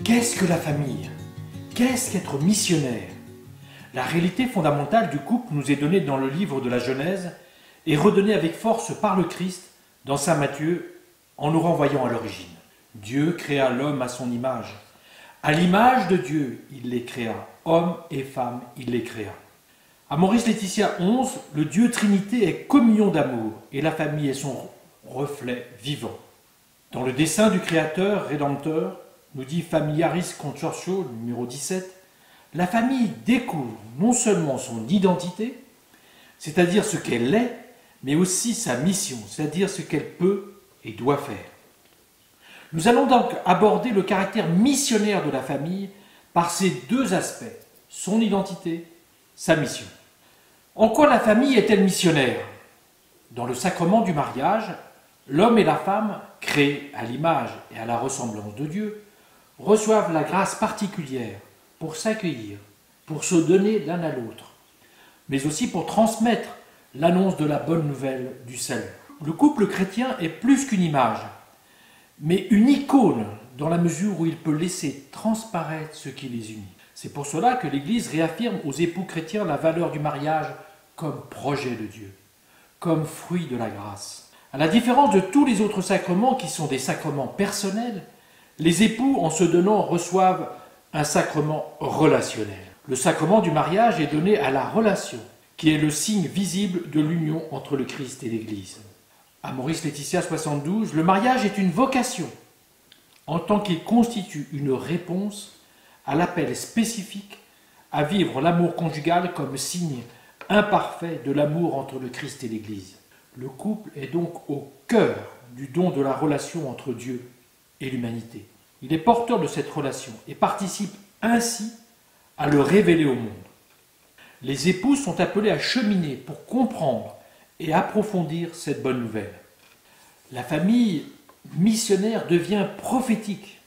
Qu'est-ce que la famille? Qu'est-ce qu'être missionnaire? La réalité fondamentale du couple nous est donnée dans le livre de la Genèse et redonnée avec force par le Christ dans saint Matthieu en nous renvoyant à l'origine. Dieu créa l'homme à son image. À l'image de Dieu, il les créa. Hommes et femmes, il les créa. À Maurice Laetitia 11, le Dieu Trinité est communion d'amour et la famille est son reflet vivant. Dans le dessein du Créateur, Rédempteur, nous dit Familiaris Consortio, numéro 17, la famille découvre non seulement son identité, c'est-à-dire ce qu'elle est, mais aussi sa mission, c'est-à-dire ce qu'elle peut et doit faire. Nous allons donc aborder le caractère missionnaire de la famille par ces deux aspects, son identité, sa mission. En quoi la famille est-elle missionnaire? Dans le sacrement du mariage, l'homme et la femme, créés à l'image et à la ressemblance de Dieu, reçoivent la grâce particulière pour s'accueillir, pour se donner l'un à l'autre, mais aussi pour transmettre l'annonce de la bonne nouvelle du salut. Le couple chrétien est plus qu'une image, mais une icône dans la mesure où il peut laisser transparaître ce qui les unit. C'est pour cela que l'Église réaffirme aux époux chrétiens la valeur du mariage comme projet de Dieu, comme fruit de la grâce. À la différence de tous les autres sacrements qui sont des sacrements personnels, les époux, en se donnant, reçoivent un sacrement relationnel. Le sacrement du mariage est donné à la relation, qui est le signe visible de l'union entre le Christ et l'Église. À Maurice Laetitia 72, le mariage est une vocation, en tant qu'il constitue une réponse à l'appel spécifique à vivre l'amour conjugal comme signe imparfait de l'amour entre le Christ et l'Église. Le couple est donc au cœur du don de la relation entre Dieu et l'humanité. Il est porteur de cette relation et participe ainsi à le révéler au monde. Les époux sont appelés à cheminer pour comprendre et approfondir cette bonne nouvelle. La famille missionnaire devient prophétique.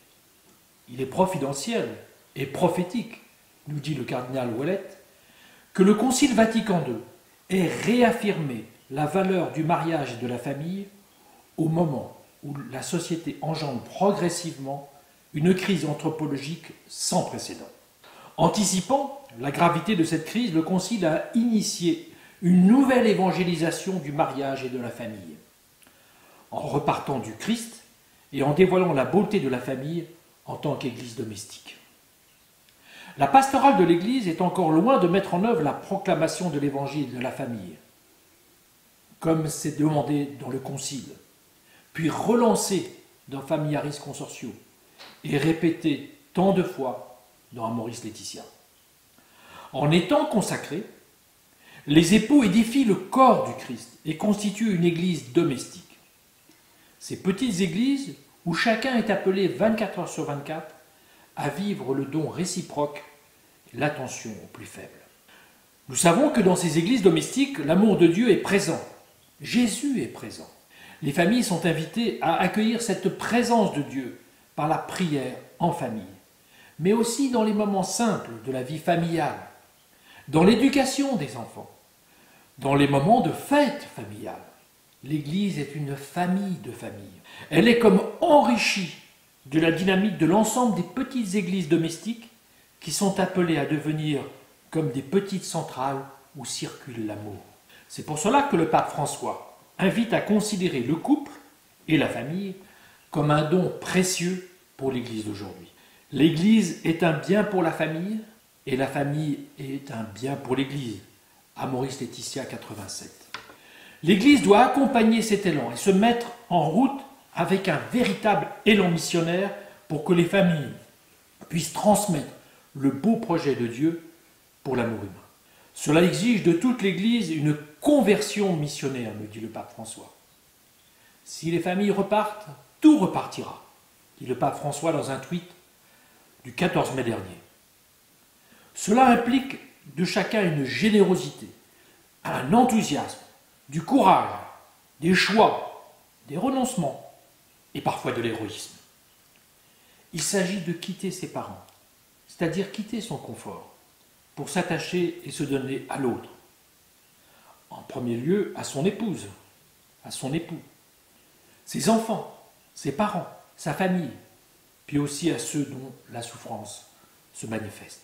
Il est providentiel et prophétique, nous dit le cardinal Ouellet, que le Concile Vatican II ait réaffirmé la valeur du mariage et de la famille au moment où la société engendre progressivement une crise anthropologique sans précédent. Anticipant la gravité de cette crise, le Concile a initié une nouvelle évangélisation du mariage et de la famille, en repartant du Christ et en dévoilant la beauté de la famille en tant qu'Église domestique. La pastorale de l'Église est encore loin de mettre en œuvre la proclamation de l'Évangile de la famille, comme c'est demandé dans le Concile, puis relancé dans Familiaris Consortio et répété tant de fois dans Amoris Laetitia. En étant consacrés, les époux édifient le corps du Christ et constituent une église domestique. Ces petites églises où chacun est appelé 24 heures sur 24 à vivre le don réciproque et l'attention aux plus faibles. Nous savons que dans ces églises domestiques, l'amour de Dieu est présent. Jésus est présent. Les familles sont invitées à accueillir cette présence de Dieu par la prière en famille, mais aussi dans les moments simples de la vie familiale, dans l'éducation des enfants, dans les moments de fête familiale. L'Église est une famille de familles. Elle est comme enrichie de la dynamique de l'ensemble des petites églises domestiques qui sont appelées à devenir comme des petites centrales où circule l'amour. C'est pour cela que le pape François invite à considérer le couple et la famille comme un don précieux pour l'Église d'aujourd'hui. L'Église est un bien pour la famille et la famille est un bien pour l'Église. À Maurice Laetitia 87. L'Église doit accompagner cet élan et se mettre en route avec un véritable élan missionnaire pour que les familles puissent transmettre le beau projet de Dieu pour l'amour humain. Cela exige de toute l'Église une conversion missionnaire, nous dit le pape François. Si les familles repartent, tout repartira, dit le pape François dans un tweet du 14 mai dernier. Cela implique de chacun une générosité, un enthousiasme, du courage, des choix, des renoncements et parfois de l'héroïsme. Il s'agit de quitter ses parents, c'est-à-dire quitter son confort, pour s'attacher et se donner à l'autre. En premier lieu, à son épouse, à son époux, ses enfants, ses parents, sa famille, puis aussi à ceux dont la souffrance se manifeste.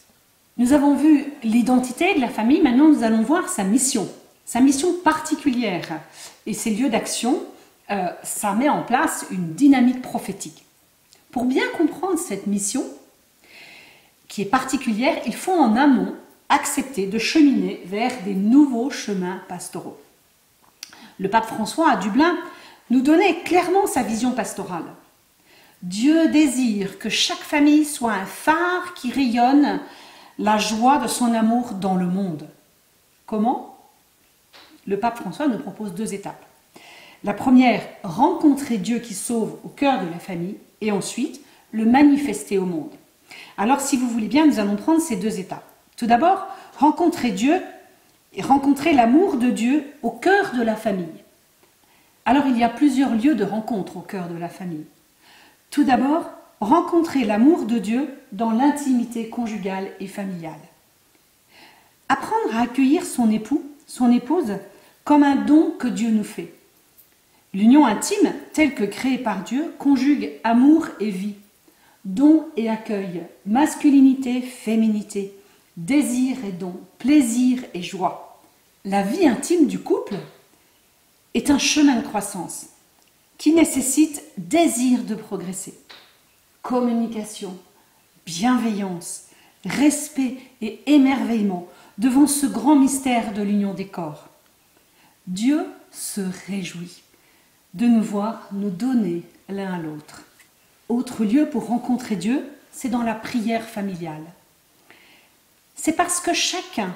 Nous avons vu l'identité de la famille, maintenant nous allons voir sa mission particulière. Et ses lieux d'action, ça met en place une dynamique prophétique. Pour bien comprendre cette mission, qui est particulière, il faut en amont accepter de cheminer vers des nouveaux chemins pastoraux. Le pape François à Dublin nous donnait clairement sa vision pastorale. Dieu désire que chaque famille soit un phare qui rayonne la joie de son amour dans le monde. Comment? Le pape François nous propose 2 étapes. La première, rencontrer Dieu qui sauve au cœur de la famille, et ensuite, le manifester au monde. Alors, si vous voulez bien, nous allons prendre ces 2 étapes. Tout d'abord, rencontrer Dieu et rencontrer l'amour de Dieu au cœur de la famille. Alors, il y a plusieurs lieux de rencontre au cœur de la famille. Tout d'abord, rencontrer l'amour de Dieu dans l'intimité conjugale et familiale. Apprendre à accueillir son époux, son épouse, comme un don que Dieu nous fait. L'union intime, telle que créée par Dieu, conjugue amour et vie, don et accueil, masculinité, féminité, désir et don, plaisir et joie. La vie intime du couple est un chemin de croissance qui nécessite désir de progresser, communication, bienveillance, respect et émerveillement devant ce grand mystère de l'union des corps. Dieu se réjouit de nous voir nous donner l'un à l'autre. Autre lieu pour rencontrer Dieu, c'est dans la prière familiale. C'est parce que chacun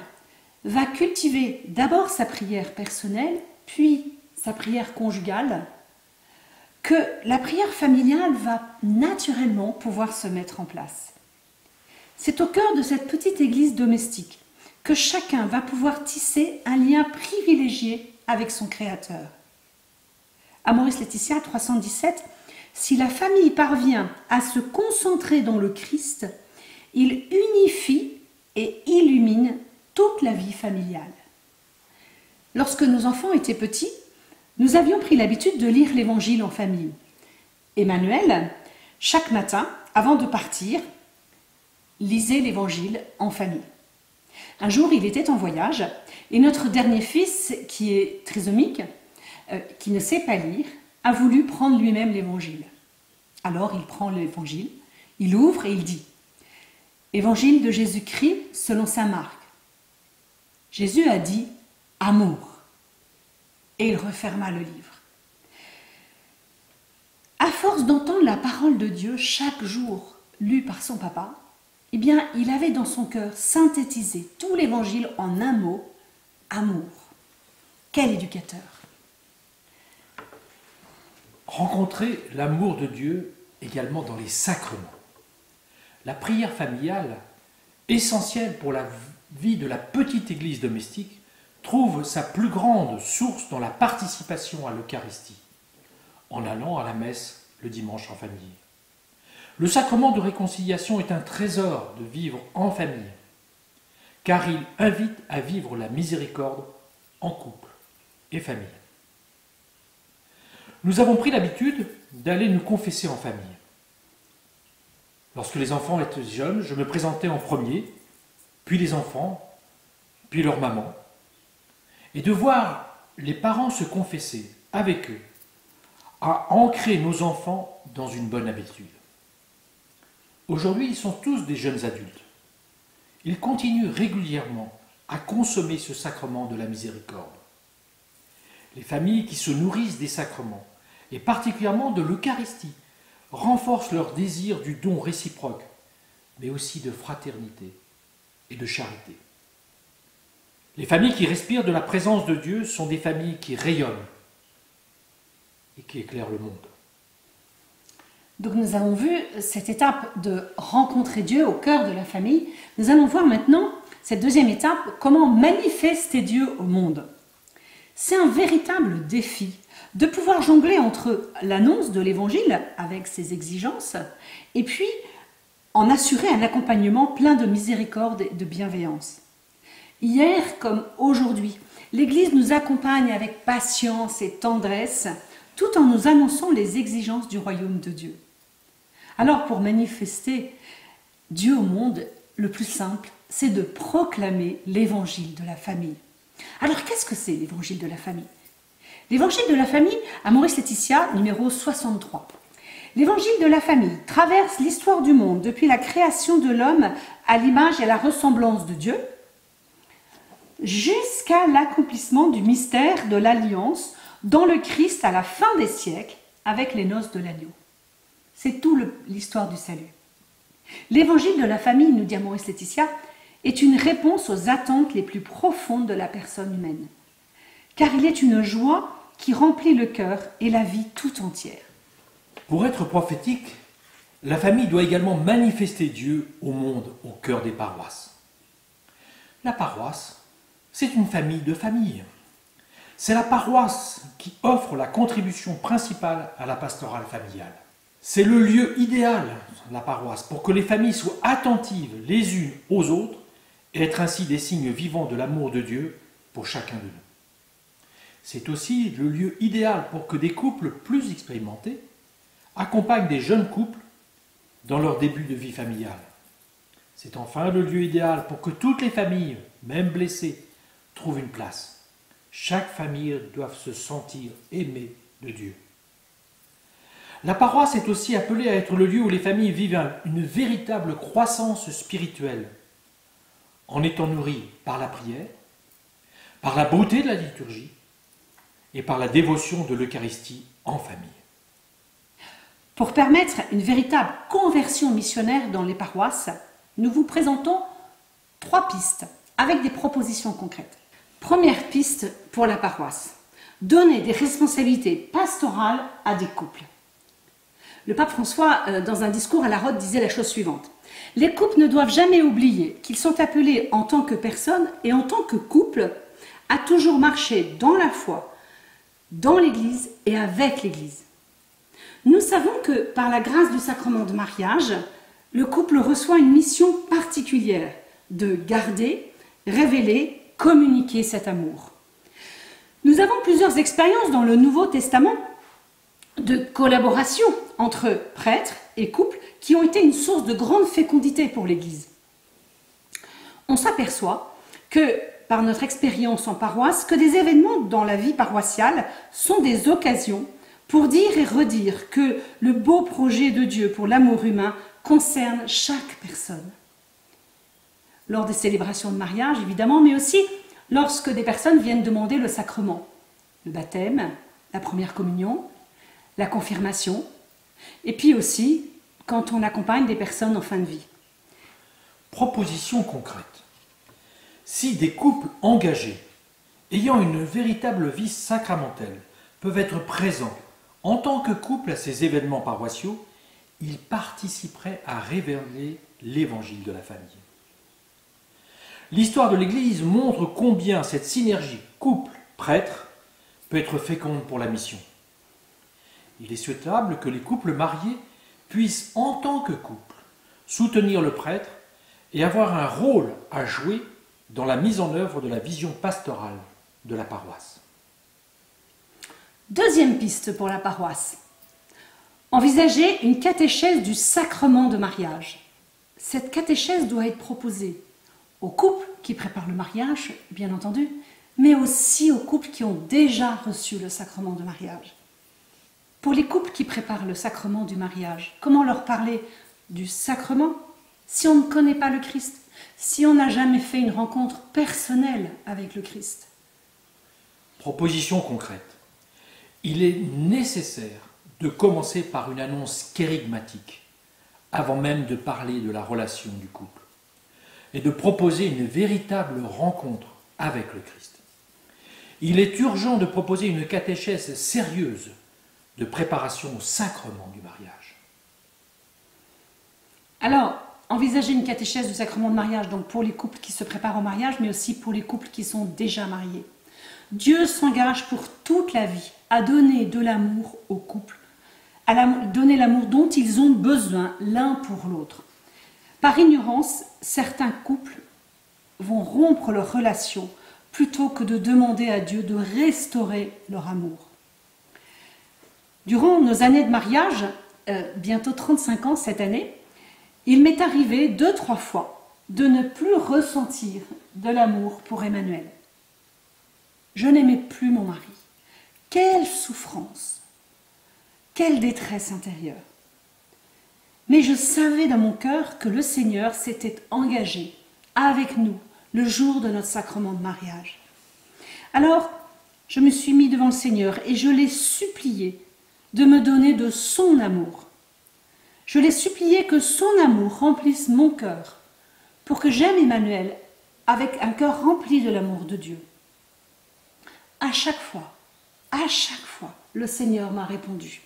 va cultiver d'abord sa prière personnelle, puis sa prière conjugale, que la prière familiale va naturellement pouvoir se mettre en place. C'est au cœur de cette petite église domestique que chacun va pouvoir tisser un lien privilégié avec son Créateur. Amoris Laetitia 317, si la famille parvient à se concentrer dans le Christ, il unifie et illumine toute la vie familiale. Lorsque nos enfants étaient petits, nous avions pris l'habitude de lire l'Évangile en famille. Emmanuel, chaque matin, avant de partir, lisait l'Évangile en famille. Un jour, il était en voyage et notre dernier fils, qui est trisomique, qui ne sait pas lire, a voulu prendre lui-même l'Évangile. Alors, il prend l'Évangile, il ouvre et il dit « Évangile de Jésus-Christ selon saint Marc. Jésus a dit « amour ». Et il referma le livre. À force d'entendre la parole de Dieu chaque jour lue par son papa, eh bien, il avait dans son cœur synthétisé tout l'Évangile en un mot, amour. Quel éducateur! Rencontrer l'amour de Dieu également dans les sacrements. La prière familiale, essentielle pour la vie de la petite église domestique, trouve sa plus grande source dans la participation à l'Eucharistie, en allant à la messe le dimanche en famille. Le sacrement de réconciliation est un trésor de vivre en famille, car il invite à vivre la miséricorde en couple et famille. Nous avons pris l'habitude d'aller nous confesser en famille. Lorsque les enfants étaient jeunes, je me présentais en premier, puis les enfants, puis leur maman. Et de voir les parents se confesser avec eux a ancré nos enfants dans une bonne habitude. Aujourd'hui, ils sont tous des jeunes adultes. Ils continuent régulièrement à consommer ce sacrement de la miséricorde. Les familles qui se nourrissent des sacrements, et particulièrement de l'Eucharistie, renforcent leur désir du don réciproque, mais aussi de fraternité et de charité. Les familles qui respirent de la présence de Dieu sont des familles qui rayonnent et qui éclairent le monde. Donc nous avons vu cette étape de rencontrer Dieu au cœur de la famille. Nous allons voir maintenant cette deuxième étape, comment manifester Dieu au monde. C'est un véritable défi de pouvoir jongler entre l'annonce de l'Évangile avec ses exigences et puis en assurer un accompagnement plein de miséricorde et de bienveillance. Hier comme aujourd'hui, l'Église nous accompagne avec patience et tendresse tout en nous annonçant les exigences du royaume de Dieu. Alors pour manifester Dieu au monde, le plus simple, c'est de proclamer l'évangile de la famille. Alors qu'est-ce que c'est l'évangile de la famille? L'évangile de la famille, à Maurice Laetitia, numéro 63. L'évangile de la famille traverse l'histoire du monde depuis la création de l'homme à l'image et à la ressemblance de Dieu, jusqu'à l'accomplissement du mystère de l'alliance dans le Christ à la fin des siècles avec les noces de l'agneau. C'est tout l'histoire du salut. L'évangile de la famille, nous dit Maurice Laetitia, est une réponse aux attentes les plus profondes de la personne humaine, car il est une joie qui remplit le cœur et la vie tout entière. Pour être prophétique, la famille doit également manifester Dieu au monde, au cœur des paroisses. La paroisse, c'est une famille de familles. C'est la paroisse qui offre la contribution principale à la pastorale familiale. C'est le lieu idéal, la paroisse, pour que les familles soient attentives les unes aux autres et être ainsi des signes vivants de l'amour de Dieu pour chacun de nous. C'est aussi le lieu idéal pour que des couples plus expérimentés accompagnent des jeunes couples dans leur début de vie familiale. C'est enfin le lieu idéal pour que toutes les familles, même blessées, trouvent une place. Chaque famille doit se sentir aimée de Dieu. La paroisse est aussi appelée à être le lieu où les familles vivent une véritable croissance spirituelle, en étant nourries par la prière, par la beauté de la liturgie et par la dévotion de l'Eucharistie en famille. Pour permettre une véritable conversion missionnaire dans les paroisses, nous vous présentons 3 pistes avec des propositions concrètes. Première piste pour la paroisse, donner des responsabilités pastorales à des couples. Le pape François, dans un discours à la Rhodes, disait la chose suivante. Les couples ne doivent jamais oublier qu'ils sont appelés en tant que personnes et en tant que couple à toujours marcher dans la foi, dans l'Église et avec l'Église. Nous savons que par la grâce du sacrement de mariage, le couple reçoit une mission particulière de garder, révéler, communiquer cet amour. Nous avons plusieurs expériences dans le Nouveau Testament de collaboration entre prêtres et couples qui ont été une source de grande fécondité pour l'Église. On s'aperçoit que, par notre expérience en paroisse, que des événements dans la vie paroissiale sont des occasions pour dire et redire que le beau projet de Dieu pour l'amour humain concerne chaque personne. Lors des célébrations de mariage, évidemment, mais aussi lorsque des personnes viennent demander le sacrement, le baptême, la première communion, la confirmation, et puis aussi quand on accompagne des personnes en fin de vie. Proposition concrète. Si des couples engagés, ayant une véritable vie sacramentelle, peuvent être présents en tant que couple à ces événements paroissiaux, ils participeraient à révéler l'évangile de la famille. L'histoire de l'Église montre combien cette synergie couple-prêtre peut être féconde pour la mission. Il est souhaitable que les couples mariés puissent, en tant que couple, soutenir le prêtre et avoir un rôle à jouer dans la mise en œuvre de la vision pastorale de la paroisse. Deuxième piste pour la paroisse. Envisager une catéchèse du sacrement de mariage. Cette catéchèse doit être proposée aux couples qui préparent le mariage, bien entendu, mais aussi aux couples qui ont déjà reçu le sacrement de mariage. Pour les couples qui préparent le sacrement du mariage, comment leur parler du sacrement si on ne connaît pas le Christ, si on n'a jamais fait une rencontre personnelle avec le Christ? Proposition concrète. Il est nécessaire de commencer par une annonce kérygmatique, avant même de parler de la relation du couple, et de proposer une véritable rencontre avec le Christ. Il est urgent de proposer une catéchèse sérieuse de préparation au sacrement du mariage. Alors, envisager une catéchèse du sacrement de mariage, donc pour les couples qui se préparent au mariage, mais aussi pour les couples qui sont déjà mariés. Dieu s'engage pour toute la vie à donner de l'amour aux couples, à donner l'amour dont ils ont besoin l'un pour l'autre. Par ignorance, certains couples vont rompre leur relation plutôt que de demander à Dieu de restaurer leur amour. Durant nos années de mariage, bientôt 35 ans cette année, il m'est arrivé 2-3 fois de ne plus ressentir de l'amour pour Emmanuel. Je n'aimais plus mon mari. Quelle souffrance, quelle détresse intérieure. Mais je savais dans mon cœur que le Seigneur s'était engagé avec nous le jour de notre sacrement de mariage. Alors, je me suis mis devant le Seigneur et je l'ai supplié de me donner de son amour. Je l'ai supplié que son amour remplisse mon cœur pour que j'aime Emmanuel avec un cœur rempli de l'amour de Dieu. À chaque fois, le Seigneur m'a répondu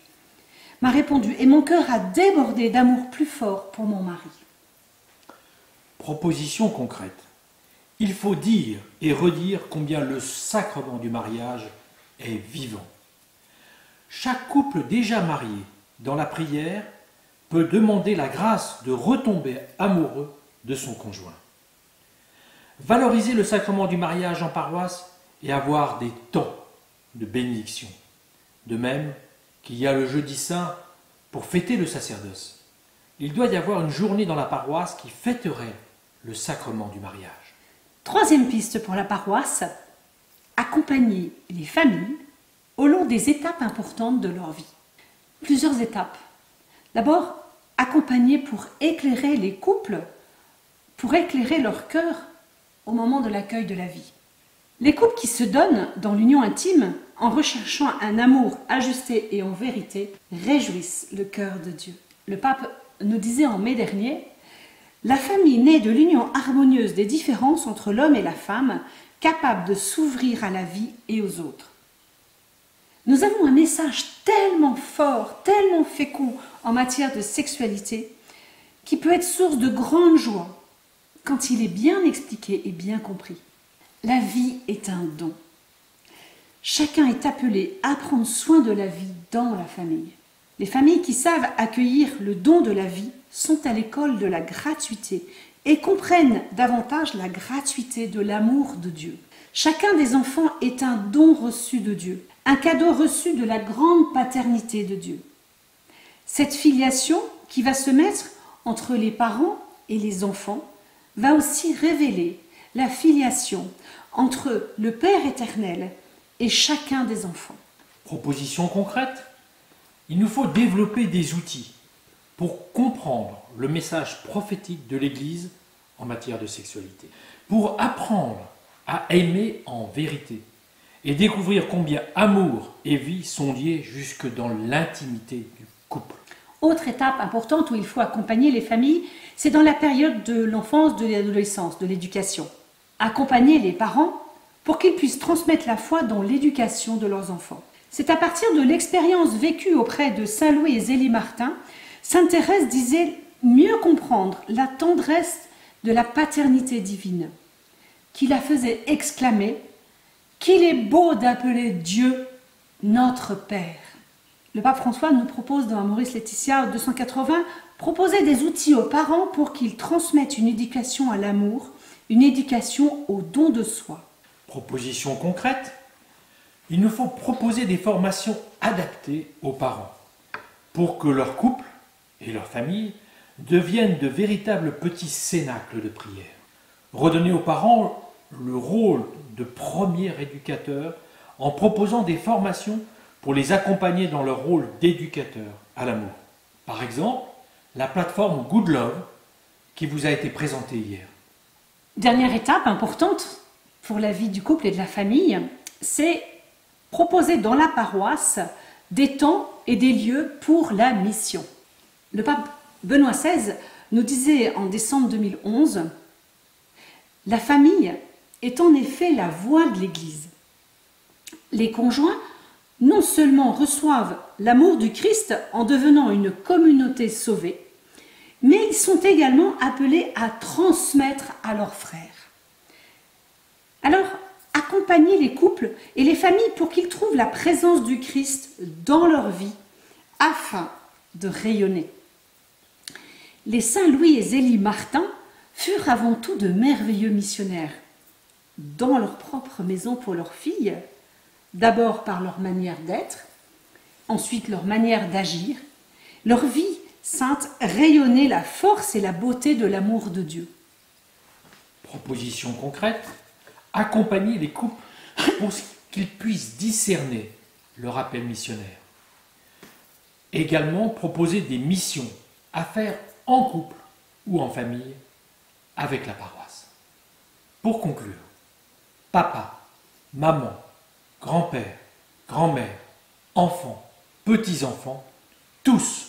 et mon cœur a débordé d'amour plus fort pour mon mari. Proposition concrète. Il faut dire et redire combien le sacrement du mariage est vivant. Chaque couple déjà marié, dans la prière, peut demander la grâce de retomber amoureux de son conjoint. Valoriser le sacrement du mariage en paroisse et avoir des temps de bénédiction. De même qu'il y a le jeudi saint pour fêter le sacerdoce. Il doit y avoir une journée dans la paroisse qui fêterait le sacrement du mariage. Troisième piste pour la paroisse, accompagner les familles au long des étapes importantes de leur vie. Plusieurs étapes. D'abord, accompagner pour éclairer les couples, pour éclairer leur cœur au moment de l'accueil de la vie. Les couples qui se donnent dans l'union intime en recherchant un amour ajusté et en vérité réjouissent le cœur de Dieu. Le pape nous disait en mai dernier: la famille naît de l'union harmonieuse des différences entre l'homme et la femme, capable de s'ouvrir à la vie et aux autres. Nous avons un message tellement fort, tellement fécond en matière de sexualité, qui peut être source de grande joie quand il est bien expliqué et bien compris. La vie est un don. Chacun est appelé à prendre soin de la vie dans la famille. Les familles qui savent accueillir le don de la vie sont à l'école de la gratuité et comprennent davantage la gratuité de l'amour de Dieu. Chacun des enfants est un don reçu de Dieu, un cadeau reçu de la grande paternité de Dieu. Cette filiation qui va se mettre entre les parents et les enfants va aussi révéler la filiation entre le Père éternel et chacun des enfants. Proposition concrète. Il nous faut développer des outils pour comprendre le message prophétique de l'Église en matière de sexualité, pour apprendre à aimer en vérité et découvrir combien amour et vie sont liés jusque dans l'intimité du couple. Autre étape importante où il faut accompagner les familles, c'est dans la période de l'enfance, de l'adolescence, de l'éducation. Accompagner les parents pour qu'ils puissent transmettre la foi dans l'éducation de leurs enfants. C'est à partir de l'expérience vécue auprès de Saint Louis et Zélie Martin, Sainte Thérèse disait mieux comprendre la tendresse de la paternité divine, qui la faisait exclamer qu'il est beau d'appeler Dieu notre Père. Le pape François nous propose dans Amoris Laetitia 280 proposer des outils aux parents pour qu'ils transmettent une éducation à l'amour, une éducation au don de soi. Proposition concrète. Il nous faut proposer des formations adaptées aux parents pour que leur couple et leur famille deviennent de véritables petits cénacles de prière. Redonner aux parents le rôle de premier éducateur en proposant des formations pour les accompagner dans leur rôle d'éducateur à l'amour. Par exemple, la plateforme Good Love qui vous a été présentée hier. Dernière étape importante pour la vie du couple et de la famille, c'est proposer dans la paroisse des temps et des lieux pour la mission. Le pape Benoît XVI nous disait en décembre 2011 « La famille est en effet la voix de l'Église. Les conjoints non seulement reçoivent l'amour du Christ en devenant une communauté sauvée, mais ils sont également appelés à transmettre à leurs frères. » Alors, accompagner les couples et les familles pour qu'ils trouvent la présence du Christ dans leur vie afin de rayonner. Les saints Louis et Zélie Martin furent avant tout de merveilleux missionnaires dans leur propre maison pour leurs filles, d'abord par leur manière d'être, ensuite leur manière d'agir, Leur vie sainte rayonnait la force et la beauté de l'amour de Dieu. Proposition concrète, accompagner les couples pour qu'ils puissent discerner leur appel missionnaire. Également proposer des missions à faire en couple ou en famille avec la paroisse. Pour conclure, papa, maman, grand-père, grand-mère, enfants, petits-enfants, tous,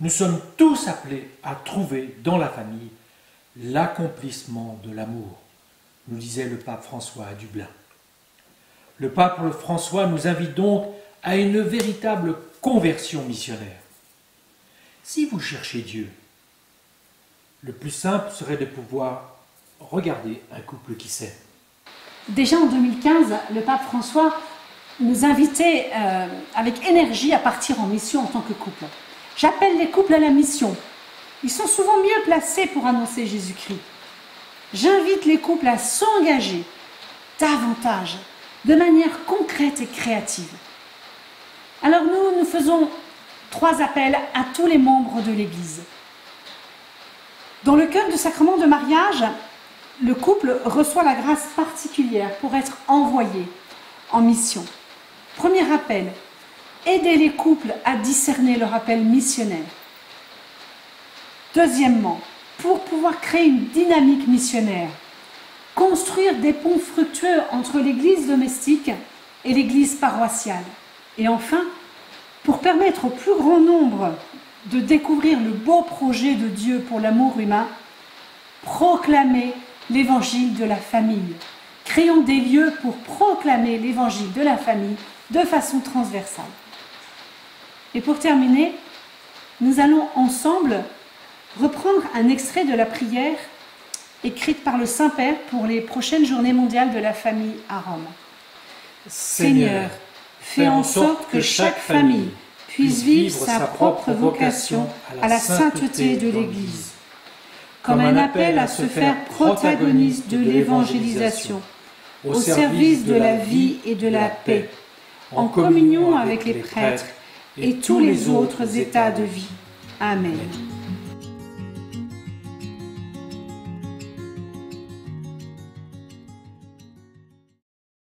nous sommes tous appelés à trouver dans la famille l'accomplissement de l'amour, nous disait le pape François à Dublin. Le pape François nous invite donc à une véritable conversion missionnaire. Si vous cherchez Dieu, le plus simple serait de pouvoir regarder un couple qui s'aime. Déjà en 2015, le pape François nous invitait avec énergie à partir en mission en tant que couple. J'appelle les couples à la mission. Ils sont souvent mieux placés pour annoncer Jésus-Christ. J'invite les couples à s'engager davantage, de manière concrète et créative. Alors nous faisons 3 appels à tous les membres de l'Église. Dans le cœur du sacrement de mariage, le couple reçoit la grâce particulière pour être envoyé en mission. Premier appel, aider les couples à discerner leur appel missionnaire. Deuxièmement, pour pouvoir créer une dynamique missionnaire, construire des ponts fructueux entre l'église domestique et l'église paroissiale. Et enfin, pour permettre au plus grand nombre de découvrir le beau projet de Dieu pour l'amour humain, proclamer l'évangile de la famille. Créons des lieux pour proclamer l'évangile de la famille de façon transversale. Et pour terminer, nous allons ensemble reprendre un extrait de la prière écrite par le Saint-Père pour les prochaines journées mondiales de la famille à Rome. Seigneur, fais en sorte que chaque famille puisse vivre sa propre vocation à la sainteté de l'Église, comme un appel à se faire protagoniste de l'évangélisation, au service de la vie et de la paix, en communion avec les prêtres et tous les autres états de vie. Amen.